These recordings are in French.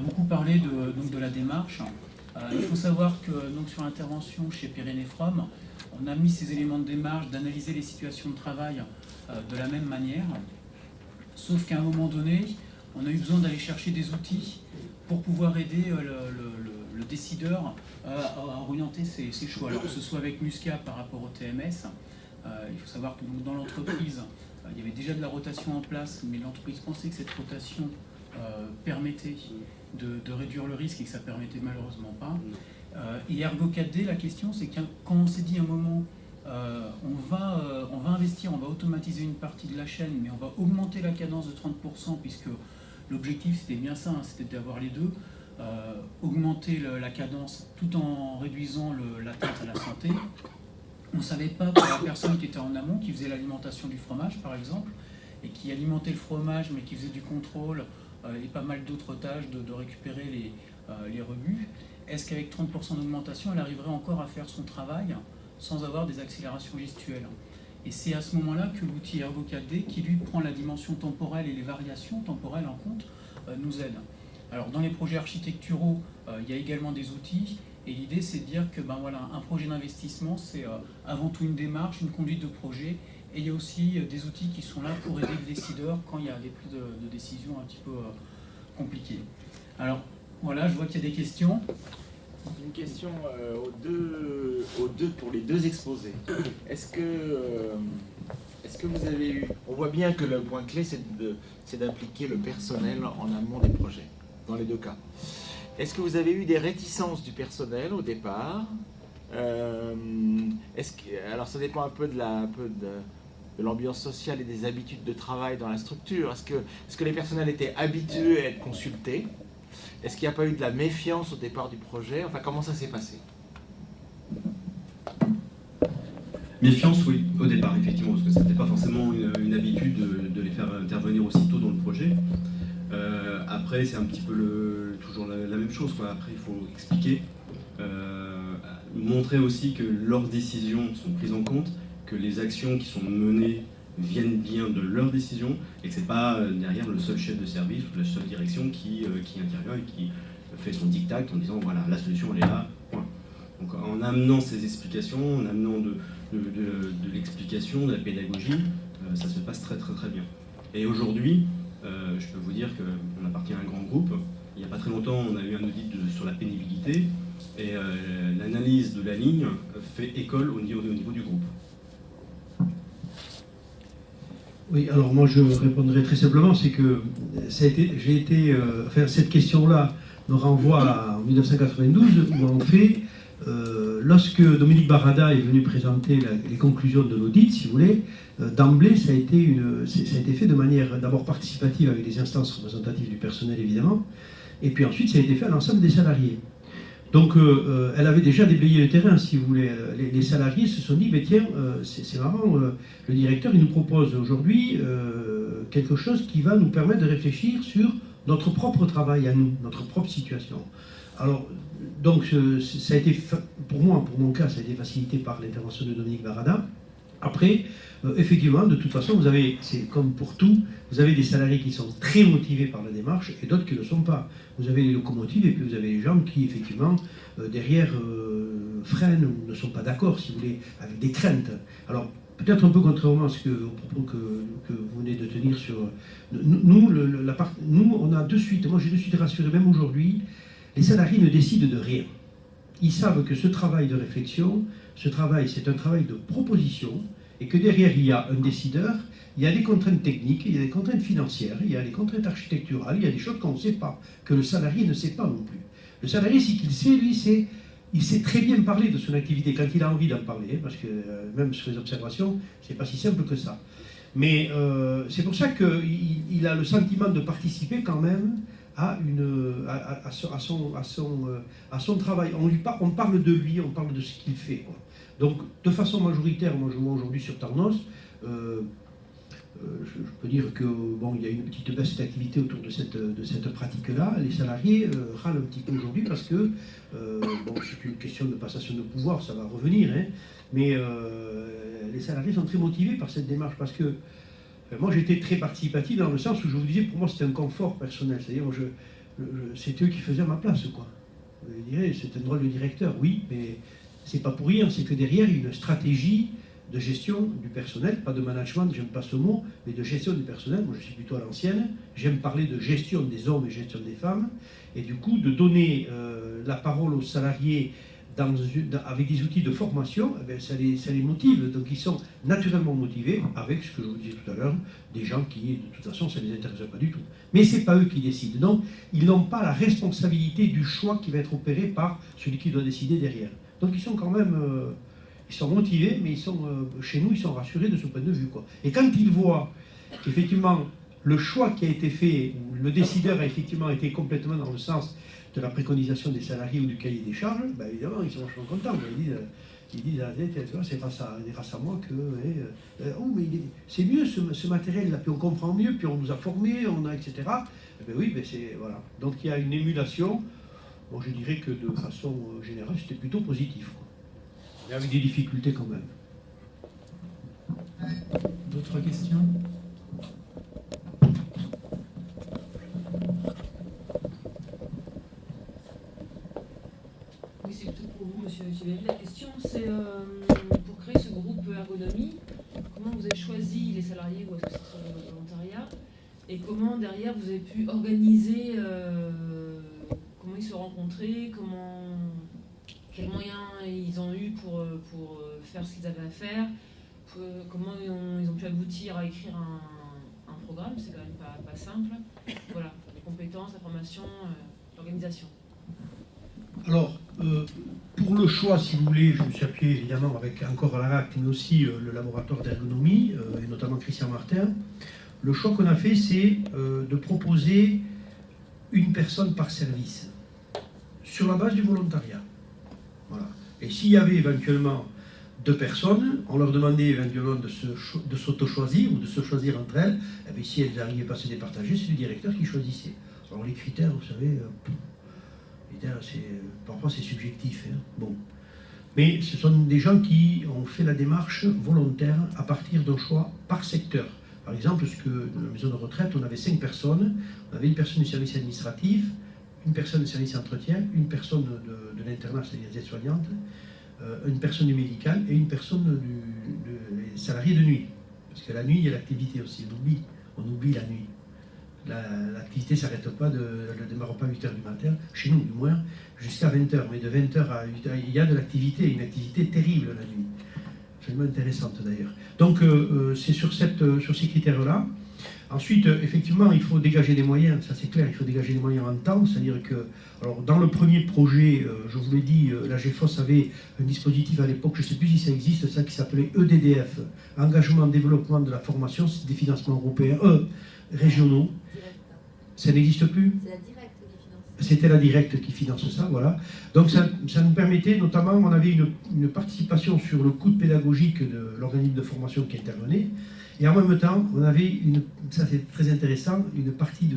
beaucoup parlé donc de la démarche. Il faut savoir que donc, sur l'intervention chez Pyrénées From, on a mis ces éléments de démarche, d'analyser les situations de travail de la même manière, sauf qu'à un moment donné, on a eu besoin d'aller chercher des outils pour pouvoir aider le décideur à orienter ses choix. Alors que ce soit avec Musca par rapport au TMS, il faut savoir que dans l'entreprise, il y avait déjà de la rotation en place, mais l'entreprise pensait que cette rotation permettait de réduire le risque et que ça ne permettait malheureusement pas. Et Ergo 4D, la question c'est que quand on s'est dit à un moment, on va investir, on va automatiser une partie de la chaîne, mais on va augmenter la cadence de 30%, puisque l'objectif c'était bien ça, hein, c'était d'avoir les deux, augmenter la cadence tout en réduisant l'atteinte à la santé. On ne savait pas pour la personne qui était en amont, qui faisait l'alimentation du fromage par exemple, et qui alimentait le fromage mais qui faisait du contrôle et pas mal d'autres tâches de récupérer les rebuts, est-ce qu'avec 30% d'augmentation, elle arriverait encore à faire son travail sans avoir des accélérations gestuelles? Et c'est à ce moment-là que l'outil Ergo 4D, qui lui prend la dimension temporelle et les variations temporelles en compte, nous aide. Alors dans les projets architecturaux, il y a également des outils, et l'idée c'est de dire que voilà, un projet d'investissement, c'est avant tout une démarche, une conduite de projet, et il y a aussi des outils qui sont là pour aider le décideur quand il y a des prises de décision un petit peu compliquées. Alors voilà, je vois qu'il y a des questions. Une question pour les deux exposés. Est-ce que vous avez eu... On voit bien que le point clé, c'est d'impliquer le personnel en amont des projets, dans les deux cas. Est-ce que vous avez eu des réticences du personnel au départ? Alors ça dépend un peu de l'ambiance sociale et des habitudes de travail dans la structure. Est-ce que les personnels étaient habitués à être consultés? Est-ce qu'il n'y a pas eu de la méfiance au départ du projet? Enfin, comment ça s'est passé? Méfiance, oui, au départ, effectivement, parce que ce n'était pas forcément une habitude de les faire intervenir aussitôt dans le projet. Après, c'est un petit peu toujours la même chose, quoi. Après, il faut expliquer, montrer aussi que leurs décisions sont prises en compte, que les actions qui sont menées viennent bien de leurs décisions, et que ce n'est pas derrière le seul chef de service ou la seule direction qui intervient et qui fait son diktat en disant voilà, la solution elle est là, point. Donc en amenant ces explications, en amenant de l'explication, de la pédagogie, ça se passe très très très bien. Et aujourd'hui, je peux vous dire qu'on appartient à un grand groupe. Il n'y a pas très longtemps, on a eu un audit sur la pénibilité, et l'analyse de la ligne fait école au niveau du groupe. Oui, alors moi je répondrai très simplement, c'est que cette question-là me renvoie à 1992, où en fait, lorsque Dominique Barada est venu présenter les conclusions de l'audit, si vous voulez, d'emblée ça a été fait de manière d'abord participative avec des instances représentatives du personnel évidemment, et puis ensuite ça a été fait à l'ensemble des salariés. Donc elle avait déjà déblayé le terrain, si vous voulez. Les salariés se sont dit, mais tiens, c'est marrant, le directeur il nous propose aujourd'hui quelque chose qui va nous permettre de réfléchir sur notre propre travail à nous, notre propre situation. Alors, donc ça a été, pour mon cas, ça a été facilité par l'intervention de Dominique Barada. Après, effectivement, de toute façon, c'est comme pour tout, vous avez des salariés qui sont très motivés par la démarche et d'autres qui ne le sont pas. Vous avez les locomotives et puis vous avez les gens qui, effectivement, derrière, freinent ou ne sont pas d'accord, si vous voulez, avec des craintes. Alors, peut-être un peu contrairement à au propos que vous venez de tenir sur... Nous, on a de suite, moi j'ai de suite rassuré, même aujourd'hui, les salariés ne décident de rien. Ils savent que ce travail de réflexion, c'est un travail de proposition, et que derrière il y a un décideur, il y a des contraintes techniques, il y a des contraintes financières, il y a des contraintes architecturales, il y a des choses qu'on ne sait pas, que le salarié ne sait pas non plus. Le salarié, ce qu'il sait, lui, il sait très bien parler de son activité quand il a envie d'en parler, parce que même sur les observations, c'est pas si simple que ça. Mais c'est pour ça qu'il a le sentiment de participer quand même à son travail. On parle de lui, on parle de ce qu'il fait, quoi. Donc, de façon majoritaire, moi je vois aujourd'hui sur Tarnos, je peux dire que bon, il y a une petite baisse d'activité autour de cette pratique-là. Les salariés râlent un petit peu aujourd'hui parce que bon, c'est une question de passation de pouvoir, ça va revenir, hein, mais les salariés sont très motivés par cette démarche parce que moi j'étais très participatif dans le sens où je vous disais, pour moi c'était un confort personnel, c'est-à-dire c'est eux qui faisaient ma place, quoi. Je dirais, c'est un drôle de directeur, oui, mais c'est pas pour rien, c'est que derrière, il y a une stratégie de gestion du personnel, pas de management, j'aime pas ce mot, mais de gestion du personnel. Moi, je suis plutôt à l'ancienne. J'aime parler de gestion des hommes et gestion des femmes, et du coup, de donner la parole aux salariés avec des outils de formation, eh bien, ça les motive. Donc, ils sont naturellement motivés avec ce que je vous disais tout à l'heure, des gens qui, de toute façon, ça ne les intéresse pas du tout. Mais ce n'est pas eux qui décident. Donc, ils n'ont pas la responsabilité du choix qui va être opéré par celui qui doit décider derrière. Donc, ils sont quand même... ils sont motivés, mais chez nous, ils sont rassurés de ce point de vue, quoi. Et quand ils voient qu'effectivement, le choix qui a été fait, ou le décideur a effectivement été complètement dans le sens de la préconisation des salariés ou du cahier des charges, ben évidemment, ils sont vachement contents. Ils disent c'est grâce à moi que... oh, mais c'est mieux ce matériel-là, puis on comprend mieux, puis on nous a formés, etc. Eh ben oui, ben voilà. Donc il y a une émulation. Bon, je dirais que de façon générale, c'était plutôt positif, quoi. Mais avec des difficultés quand même. D'autres questions? Oui, c'est plutôt pour vous, monsieur Chivelli. La question, c'est pour créer ce groupe ergonomie, comment vous avez choisi les salariés ou est-ce que c'est sur le volontariat? Et comment, derrière, vous avez pu organiser, comment ils se sont rencontrés, quels moyens ils ont eu pour faire ce qu'ils avaient à faire, comment ils ont pu aboutir à écrire un programme, c'est quand même pas simple. Voilà, les compétences, la formation, l'organisation. Alors, pour le choix, si vous voulez, je me suis appuyé évidemment avec encore l'ARACT, mais aussi le laboratoire d'ergonomie, et notamment Christian Martin. Le choix qu'on a fait, c'est de proposer une personne par service, sur la base du volontariat. Voilà. Et s'il y avait éventuellement 2 personnes, on leur demandait éventuellement de s'auto-choisir ou de se choisir entre elles. Et bien, si elles n'arrivaient pas à se départager, c'est le directeur qui choisissait. Alors les critères, vous savez, parfois c'est subjectif. Hein. Bon. Mais ce sont des gens qui ont fait la démarche volontaire à partir d'un choix par secteur. Par exemple, dans la maison de retraite, on avait 5 personnes. On avait une personne du service administratif, une personne du service entretien, une personne de l'internat, c'est-à-dire des aides-soignantes, une personne du médical et une personne des salariés de nuit. Parce que la nuit, il y a l'activité aussi, on oublie la nuit. L'activité ne s'arrête pas, elle ne démarre pas à 8h du matin, chez nous du moins, jusqu'à 20h. Mais de 20h à 8h, il y a de l'activité, une activité terrible la nuit. Absolument intéressante d'ailleurs. Donc c'est sur ces critères-là. Ensuite, effectivement, il faut dégager des moyens, ça c'est clair, il faut dégager des moyens en temps, c'est-à-dire que, alors dans le premier projet, je vous l'ai dit, la GEFOS avait un dispositif à l'époque, je ne sais plus si ça existe, ça qui s'appelait EDDF, Engagement, Développement de la Formation, des financements européens, régionaux. Ça n'existe plus? C'est la directe qui finance. C'était la directe qui finance ça, voilà. Donc ça nous permettait, notamment, on avait une participation sur le coût pédagogique de l'organisme de formation qui intervenait. Et en même temps, on avait, ça c'est très intéressant, une partie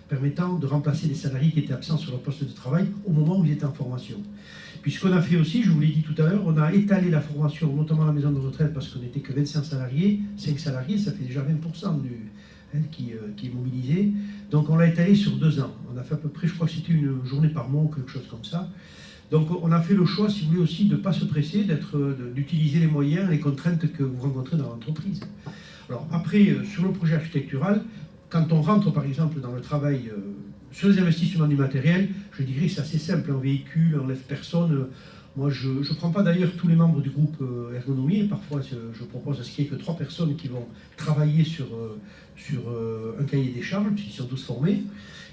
permettant de remplacer les salariés qui étaient absents sur leur poste de travail au moment où ils étaient en formation. Puis ce qu'on a fait aussi, je vous l'ai dit tout à l'heure, on a étalé la formation, notamment à la maison de retraite, parce qu'on n'était que 25 salariés, 5 salariés, ça fait déjà 20% qui est mobilisé. Donc on l'a étalé sur 2 ans. On a fait à peu près, je crois que c'était une journée par mois ou quelque chose comme ça. Donc on a fait le choix, si vous voulez aussi, de ne pas se presser, d'utiliser les moyens, les contraintes que vous rencontrez dans l'entreprise. Alors après, sur le projet architectural, quand on rentre par exemple dans le travail sur les investissements du matériel, je dirais que c'est assez simple, un véhicule, on lève personne. Moi je ne prends pas d'ailleurs tous les membres du groupe ergonomie, parfois je propose à ce qu'il n'y ait que 3 personnes qui vont travailler sur un cahier des charges, puisqu'ils sont tous formés.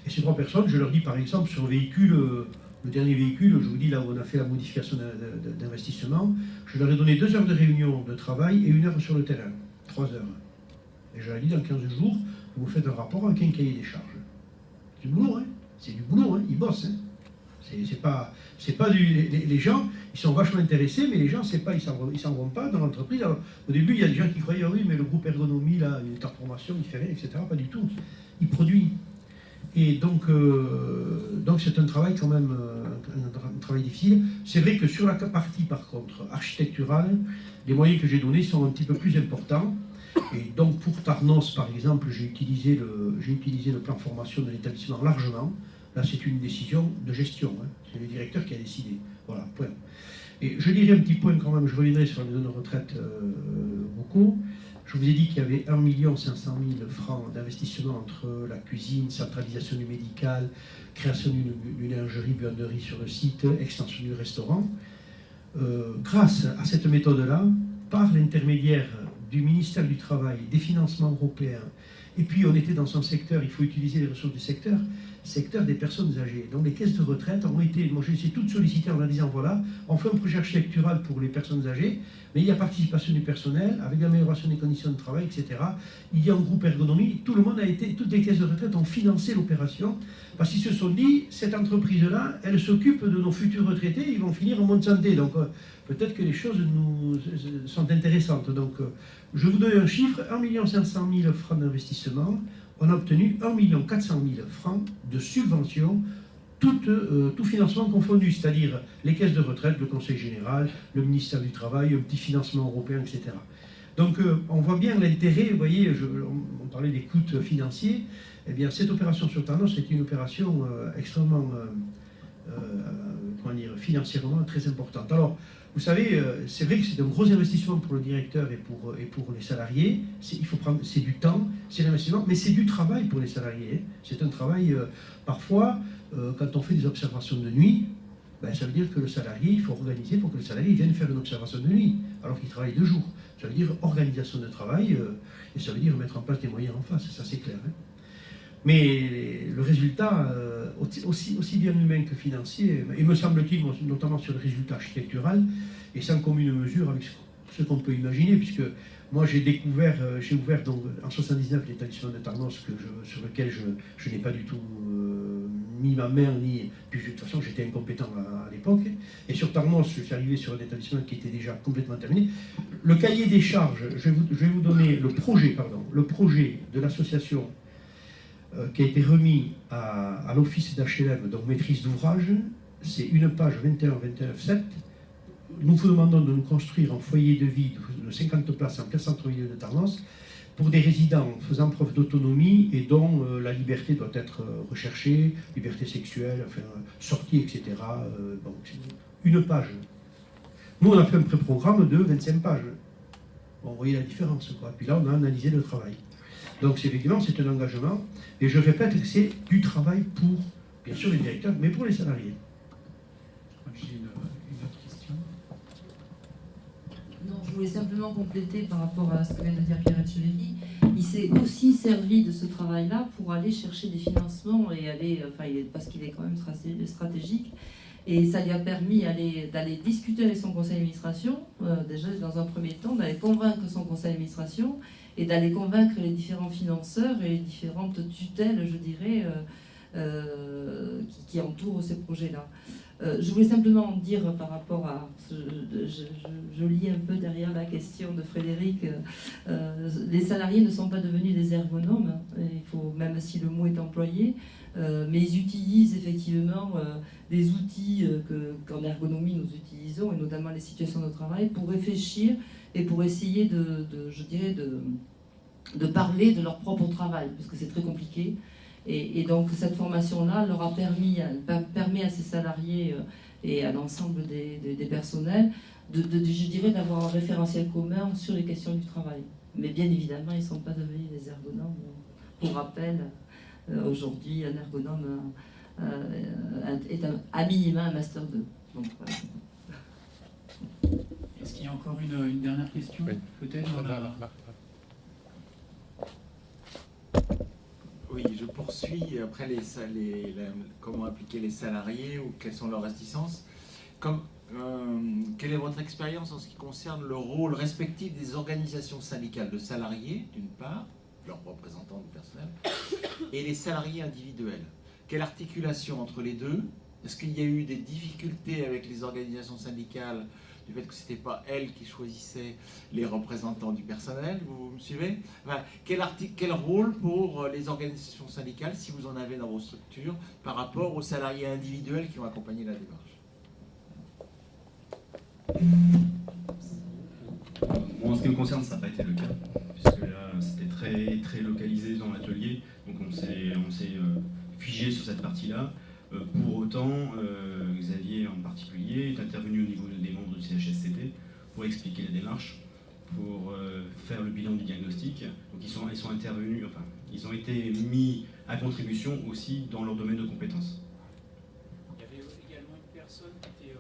Et ces 3 personnes, je leur dis par exemple sur le véhicule, le dernier véhicule, je vous dis là où on a fait la modification d'investissement, je leur ai donné 2 heures de réunion de travail et 1 heure sur le terrain, 3 heures. Et je leur ai dit, dans 15 jours, vous faites un rapport avec un cahier des charges. C'est du boulot, hein. C'est du boulot, hein. Ils bossent, hein. C'est pas les gens, ils sont vachement intéressés, mais les gens, c'est pas, ils s'en vont pas dans l'entreprise. Alors, au début, il y a des gens qui croyaient, oui, mais le groupe ergonomie, là, il est en formation, il fait rien, etc. Pas du tout. Il produit. Et donc c'est un travail quand même, un travail difficile. C'est vrai que sur la partie, par contre, architecturale, les moyens que j'ai donnés sont un petit peu plus importants. Et donc pour Tarnos, par exemple, j'ai utilisé le plan formation de l'établissement largement. Là, c'est une décision de gestion. Hein. C'est le directeur qui a décidé. Voilà, point. Et je dirais un petit point quand même, je reviendrai sur les zones de retraite beaucoup. Je vous ai dit qu'il y avait 1 500 000 francs d'investissement entre la cuisine, centralisation du médical, création d'une lingerie, buanderie sur le site, extension du restaurant. Grâce à cette méthode-là, par l'intermédiaire du ministère du Travail, des financements européens, et puis on était dans son secteur, il faut utiliser les ressources du secteur des personnes âgées. Donc les caisses de retraite ont été, moi je les ai toutes sollicitées en leur disant voilà, on fait un projet architectural pour les personnes âgées, mais il y a participation du personnel, avec l'amélioration des conditions de travail, etc. Il y a un groupe ergonomie, tout le monde a été, toutes les caisses de retraite ont financé l'opération, parce qu'ils se sont dit, cette entreprise-là, elle s'occupe de nos futurs retraités, ils vont finir en bonne santé. Donc peut-être que les choses nous sont intéressantes. Donc je vous donne un chiffre, 1 500 000 francs d'investissement, on a obtenu 1 400 000 francs de subvention, tout financement confondu, c'est-à-dire les caisses de retraite, le Conseil général, le ministère du Travail, un petit financement européen, etc. Donc on voit bien l'intérêt, vous voyez, on parlait des coûts financiers, eh bien cette opération sur Tarnos est une opération extrêmement, financièrement très importante. Alors, vous savez, c'est vrai que c'est un gros investissement pour le directeur et pour les salariés. C'est du temps, c'est l'investissement, mais c'est du travail pour les salariés. C'est un travail, parfois, quand on fait des observations de nuit, ben, ça veut dire que le salarié, il faut organiser pour que le salarié vienne faire une observation de nuit, alors qu'il travaille 2 jours. Ça veut dire organisation de travail, et ça veut dire mettre en place des moyens en face, ça c'est clair. Hein. Mais le résultat, aussi bien humain que financier, et me semble-t-il, notamment sur le résultat architectural, est sans commune mesure avec ce qu'on peut imaginer, puisque moi j'ai ouvert donc, en 79 l'établissement de Tarnos sur lequel je n'ai pas du tout mis ma main, puis de toute façon j'étais incompétent à l'époque, et sur Tarnos je suis arrivé sur un établissement qui était déjà complètement terminé. Le cahier des charges, je vais vous donner le projet de l'association qui a été remis à l'office d'HLM, donc maîtrise d'ouvrage, c'est une page 21-29-7. Nous vous demandons de nous construire un foyer de vie de 50 places en plein centre-ville de Tarnos pour des résidents faisant preuve d'autonomie et dont la liberté doit être recherchée, liberté sexuelle, enfin, sortie, etc. Bon, une page. Nous, on a fait un pré-programme de 25 pages. Bon, vous voyez la différence, quoi. Puis là, on a analysé le travail. Donc, effectivement, c'est un engagement. Et je répète que c'est du travail pour, bien sûr, les directeurs, mais pour les salariés. J'ai une autre question. Non, je voulais simplement compléter par rapport à ce que vient de dire Pierre Etcheverry. Il s'est aussi servi de ce travail-là pour aller chercher des financements et aller, parce qu'il est quand même stratégique. Et ça lui a permis d'aller discuter avec son conseil d'administration, déjà dans un premier temps, d'aller convaincre son conseil d'administration et d'aller convaincre les différents financeurs et les différentes tutelles, je dirais, qui entourent ces projets-là. Je voulais simplement dire par rapport à... Je lis un peu derrière la question de Frédéric. Les salariés ne sont pas devenus des ergonomes, il faut, même si le mot est employé, mais ils utilisent effectivement des outils qu'en ergonomie nous utilisons, et notamment les situations de travail, pour réfléchir et pour essayer de parler de leur propre travail, parce que c'est très compliqué. Et donc cette formation-là leur a permet à ces salariés et à l'ensemble des personnels je dirais, d'avoir un référentiel commun sur les questions du travail. Mais bien évidemment, ils ne sont pas devenus des ergonomes. Pour rappel, aujourd'hui, un ergonome est à minima un master 2. Donc, voilà. Est-ce qu'il y a encore une dernière question? Oui. Peut-être Oui, je poursuis après comment appliquer les salariés ou quelles sont leurs réticences. Quelle est votre expérience en ce qui concerne le rôle respectif des organisations syndicales de salariés, d'une part, leurs représentants du personnel, et les salariés individuels? Quelle articulation entre les deux? Est-ce qu'il y a eu des difficultés avec les organisations syndicales du fait que ce n'était pas elles qui choisissaient les représentants du personnel? Vous me suivez? Voilà. Quel rôle pour les organisations syndicales, si vous en avez dans vos structures, par rapport aux salariés individuels qui ont accompagné la démarche? Moi, en ce qui me concerne, ça n'a pas été le cas, puisque là, c'était très, très localisé dans l'atelier, donc on s'est figé sur cette partie-là. Pour autant, Xavier en particulier est intervenu au niveau des membres du CHSCT pour expliquer la démarche, pour faire le bilan du diagnostic. Donc ils sont intervenus, enfin, ils ont été mis à contribution aussi dans leur domaine de compétences. Il y avait également une personne qui était...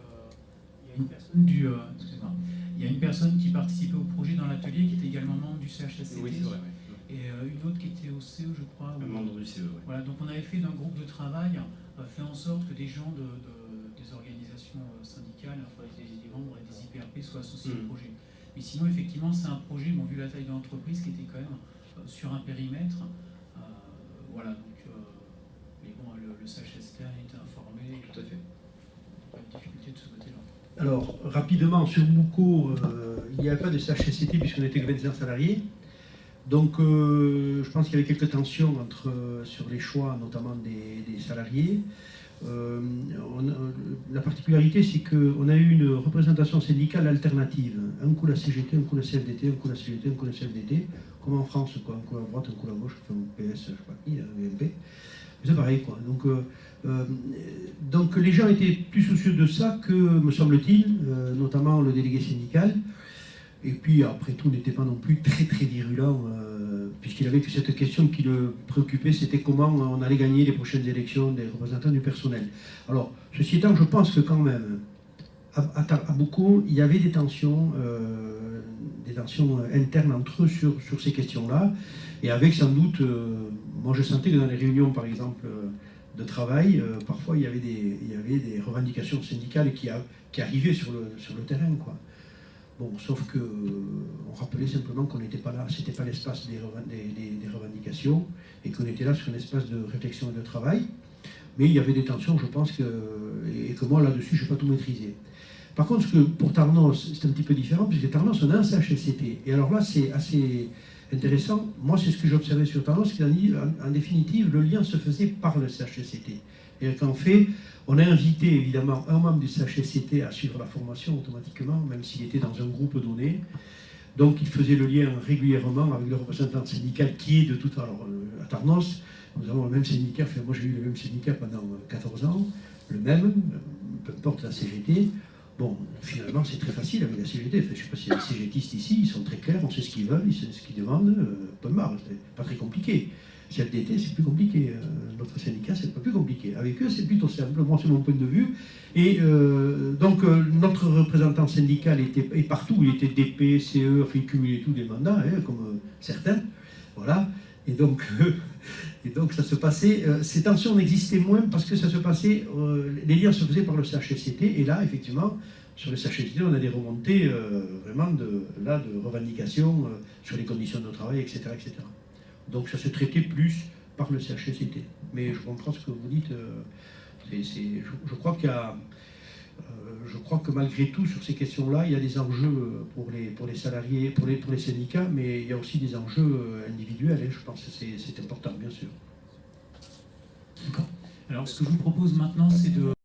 il y a une personne du... excusez-moi. Il y a une personne qui participait au projet dans l'atelier qui était également membre du CHSCT. Oui, c'est vrai. Ouais. Et une autre qui était au CE, je crois. Un membre du CE, ouais. Voilà, donc on avait fait d'un groupe de travail, fait en sorte que des gens des organisations syndicales, enfin, des membres des IPRP soient associés au projet. Mais sinon, effectivement, c'est un projet, bon, vu la taille de l'entreprise, qui était quand même sur un périmètre. Voilà, donc, mais bon, le CHSCT a été informé. Tout à fait. Pas de difficulté de ce côté-là. Alors, rapidement, sur Mouco, il n'y avait pas de CHSCT puisqu'on était que 25 salariés. Donc, je pense qu'il y avait quelques tensions sur les choix, notamment des salariés. La particularité, c'est qu'on a eu une représentation syndicale alternative. Un coup la CGT, un coup la CFDT, un coup la CGT, un coup la CFDT. Comme en France, quoi. Un coup à droite, un coup à gauche, enfin, PS, je sais pas qui, UMP. C'est pareil, quoi. Donc les gens étaient plus soucieux de ça que, me semble-t-il, notamment le délégué syndical. Et puis, après tout, n'était pas non plus très virulent, puisqu'il avait que cette question qui le préoccupait, c'était comment on allait gagner les prochaines élections des représentants du personnel. Alors, ceci étant, je pense que quand même, à beaucoup, il y avait des tensions internes entre eux sur ces questions-là, et avec sans doute, moi je sentais que dans les réunions, par exemple, de travail, parfois il y avait des revendications syndicales qui arrivaient sur le terrain, quoi. Bon, sauf que on rappelait simplement qu'on n'était pas là, c'était pas l'espace des revendications, et qu'on était là sur un espace de réflexion et de travail. Mais il y avait des tensions, je pense, et que moi là-dessus, je n'ai pas tout maîtrisé. Par contre, pour Tarnos, c'est un petit peu différent, puisque Tarnos, on a un CHSCT. Et alors là, c'est assez intéressant. Moi, c'est ce que j'observais sur Tarnos, qu'en définitive, le lien se faisait par le CHSCT. Et qu'en fait, on a invité évidemment un membre du CHSCT à suivre la formation automatiquement, même s'il était dans un groupe donné. Donc il faisait le lien régulièrement avec le représentant syndical qui est de toute façon. Alors à Tarnos, nous avons le même syndicat, enfin, moi j'ai eu le même syndicat pendant 14 ans, le même, peu importe la CGT. Bon, finalement c'est très facile avec la CGT, enfin, je ne sais pas si les CGTistes ici, ils sont très clairs, on sait ce qu'ils veulent, ils savent ce qu'ils demandent, pas de marre, c'est pas très compliqué. CFDT, c'est plus compliqué. Notre syndicat, c'est pas plus compliqué. Avec eux, c'est plutôt simple. Moi, c'est mon point de vue. Et donc, notre représentant syndical était partout. Il était DP, CE, enfin, il cumulait tous les mandats, hein, comme certains. Voilà. Et donc, ça se passait. Ces tensions n'existaient moins parce que ça se passait. Les liens se faisaient par le CHSCT. Et là, effectivement, sur le CHSCT, on a des remontées vraiment de revendications sur les conditions de travail, etc., etc. Donc ça se traitait plus par le CHSCT. Mais je comprends ce que vous dites. Je crois qu'il y a, je crois que malgré tout, sur ces questions-là, il y a des enjeux pour les salariés, pour les syndicats, mais il y a aussi des enjeux individuels. Et je pense que c'est important, bien sûr. D'accord. Alors, ce que je vous propose maintenant, c'est de